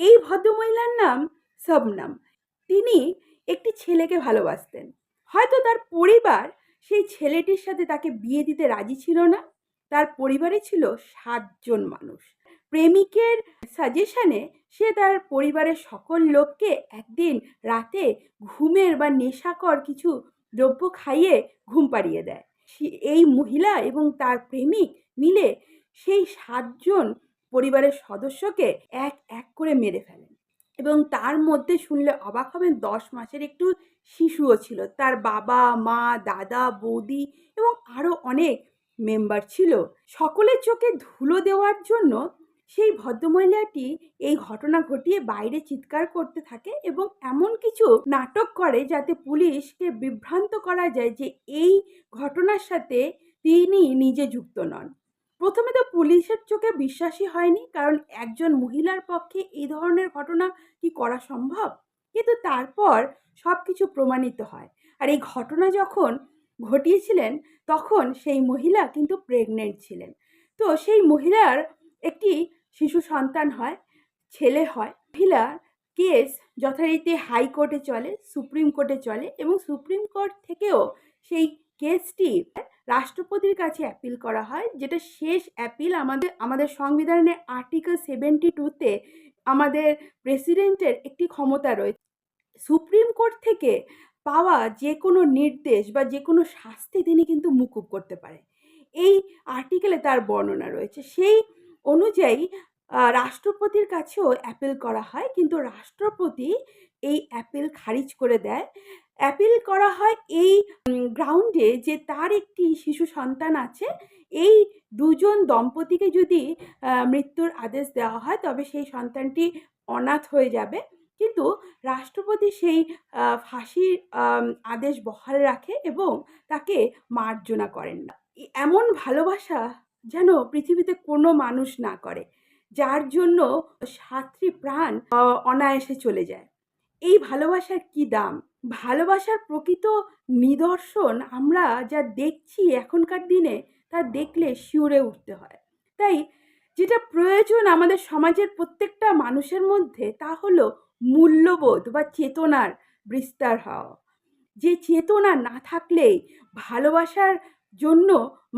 এই ভদ্রমহিলার নাম শবনম। তিনি একটি ছেলেকে ভালোবাসতেন। হয়তো তার পরিবার সেই ছেলেটির সাথে তাকে বিয়ে দিতে রাজি ছিল না। তার পরিবারে ছিল 7 জন মানুষ। প্রেমিকের সাজেশনে সে তার পরিবারের সকল লোককে একদিন রাতে ঘুমের বা নেশাকর কিছু দ্রব্য খাইয়ে ঘুম পাড়িয়ে দেয়। এই মহিলা এবং তার প্রেমিক মিলে সেই 7 জন পরিবারের সদস্যকে এক এক করে মেরে ফেলেন। এবং তার মধ্যে শুনলে অবাক হবেন, 10 মাসের একটু শিশুও ছিল। তার বাবা, মা, দাদা, বৌদি এবং আরও অনেক মেম্বার ছিল। সকলের চোখে ধুলো দেওয়ার জন্য সেই ভদ্রমহিলাটি এই ঘটনা ঘটিয়ে বাইরে চিৎকার করতে থাকে এবং এমন কিছু নাটক করে যাতে পুলিশকে বিভ্রান্ত করা যায় যে এই ঘটনার সাথে তিনি নিজে যুক্ত নন। প্রথমে তো পুলিশের চোখে বিশ্বাসই হয়নি, কারণ একজন মহিলার পক্ষে এই ধরনের ঘটনা কি করা সম্ভব? কিন্তু তারপর সব কিছু প্রমাণিত হয়। আর এই ঘটনা যখন ঘটিয়েছিলেন তখন সেই মহিলা কিন্তু প্রেগনেন্ট ছিলেন। তো সেই মহিলার একটি শিশু সন্তান হয়, ছেলে হয়। মহিলার কেস যথারীতি হাইকোর্টে চলে, সুপ্রিম কোর্টে চলে এবং সুপ্রিম কোর্ট থেকেও সেই কেসটি রাষ্ট্রপতির কাছে অ্যাপিল করা হয়, যেটা শেষ অ্যাপিল। আমাদের সংবিধানের আর্টিকেল 72-তে আমাদের প্রেসিডেন্টের একটি ক্ষমতা রয়েছে সুপ্রিম কোর্ট থেকে পাওয়া যে কোনো নির্দেশ বা যে কোনো শাস্তি তিনি কিন্তু মুকুব করতে পারে। এই আর্টিকেলে তার বর্ণনা রয়েছে। সেই অনুযায়ী রাষ্ট্রপতির কাছেও অ্যাপিল করা হয়, কিন্তু রাষ্ট্রপতি এই অ্যাপিল খারিজ করে দেয়। অ্যাপিল করা হয় এই গ্রাউন্ডে যে তার একটি শিশু সন্তান আছে। এই 2জন দম্পতিকে যদি মৃত্যুর আদেশ দেওয়া হয় তবে সেই সন্তানটি অনাথ হয়ে যাবে। কিন্তু রাষ্ট্রপতি সেই ফাঁসির আদেশ বহাল রাখে এবং তাকে মার্জনা করেন না। এমন ভালোবাসা যেন পৃথিবীতে কোনো মানুষ না করে, যার জন্য 7টি প্রাণ অনায়াসে চলে যায়। এই ভালোবাসার কি দাম! ভালোবাসার প্রকৃত নিদর্শন আমরা যা দেখছি এখনকার দিনে, তা দেখলে শিউরে উঠতে হয়। তাই যেটা প্রয়োজন আমাদের সমাজের প্রত্যেকটা মানুষের মধ্যে, তা হলো মূল্যবোধ বা চেতনার বিস্তার হওয়া। যে চেতনা না থাকলেই ভালোবাসার জন্য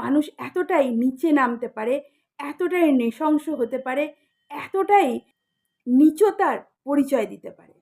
মানুষ এতটাই নিচে নামতে পারে, এতটাই নৃশংস হতে পারে, এতটাই নীচতার পরিচয় দিতে পারে।